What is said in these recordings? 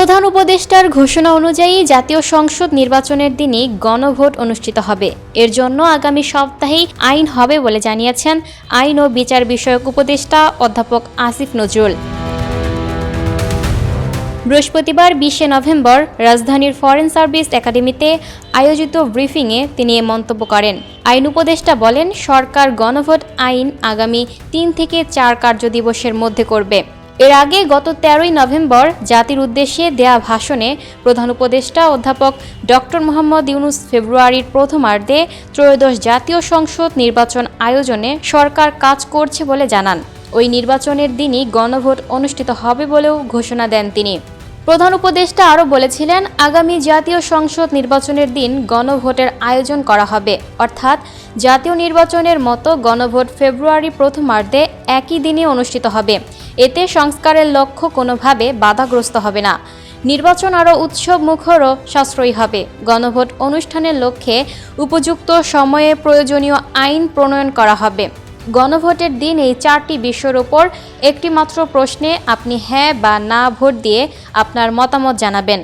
প্রধান উপদেষ্টার ঘোষণা অনুযায়ী জাতীয় সংসদ নির্বাচনের দিনই গণভোট অনুষ্ঠিত হবে। এর জন্য আগামী সপ্তাহেই আইন হবে বলে জানিয়েছেন আইন ও বিচার বিষয়ক উপদেষ্টা অধ্যাপক আসিফ নজরুল। বৃহস্পতিবার 20শে নভেম্বর রাজধানীর ফরেন সার্ভিস একাডেমিতে আয়োজিত ব্রিফিংয়ে তিনি এ মন্তব্য করেন। আইন উপদেষ্টা বলেন, সরকার গণভোট আইন আগামী 3 থেকে 4 কার্যদিবসের মধ্যে করবে। এর আগে গত 13ই নভেম্বর জাতির উদ্দেশ্যে দেয়া ভাষণে প্রধান উপদেষ্টা অধ্যাপক ডক্টর মোহাম্মদ ইউনূস ফেব্রুয়ারির প্রথমার্ধে ত্রয়োদশ জাতীয় সংসদ নির্বাচন আয়োজনে সরকার কাজ করছে বলে জানান। ওই নির্বাচনের দিনই গণভোট অনুষ্ঠিত হবে বলেও ঘোষণা দেন তিনি। প্রধান উপদেষ্টা আরও বলেছিলেন, আগামী জাতীয় সংসদ নির্বাচনের দিন গণভোটের আয়োজন করা হবে, অর্থাৎ জাতীয় নির্বাচনের মতো গণভোট ফেব্রুয়ারি প্রথমার্ধে একই দিনে অনুষ্ঠিত হবে। এতে সংস্কারের লক্ষ্য কোনোভাবে বাধাগ্রস্ত হবে না। নির্বাচন আরও উৎসব মুখর ও সাশ্রয়ী হবে। গণভোট অনুষ্ঠানের লক্ষ্যে উপযুক্ত সময়ে প্রয়োজনীয় আইন প্রণয়ন করা হবে। গণভোটের দিন এই 4টি বিষয়ের উপর একটি মাত্র প্রশ্নে আপনি হ্যাঁ বা না ভোট দিয়ে আপনার মতামত জানাবেন।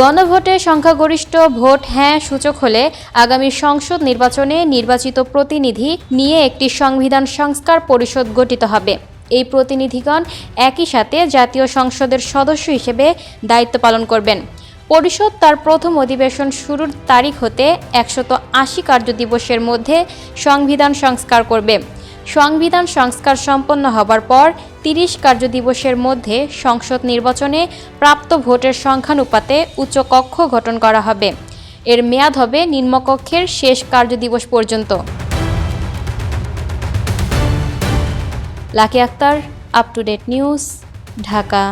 গণভোটে সংখ্যাগরিষ্ঠ ভোট হ্যাঁ সূচক হলে আগামী সংসদ নির্বাচনে নির্বাচিত প্রতিনিধি নিয়ে একটি সংবিধান সংস্কার পরিষদ গঠিত হবে। এই প্রতিনিধিগণ একই সাথে জাতীয় সংসদের সদস্য হিসেবে দায়িত্ব পালন করবেন। পরিষদ তার প্রথম অধিবেশন শুরুর তারিখ হতে 180 কার্যদিবসের মধ্যে সংবিধান সংস্কার করবে। সংবিধান সংস্কার সম্পন্ন হবার পর 30 কার্যদিবসের মধ্যে সংসদ নির্বাচনে প্রাপ্ত ভোটের সংখ্যানুপাতে উচ্চকক্ষ গঠন করা হবে। এর মেয়াদ হবে নিম্নকক্ষের শেষ কার্যদিবস পর্যন্ত। Lucky Akter, up to date news, Dhaka.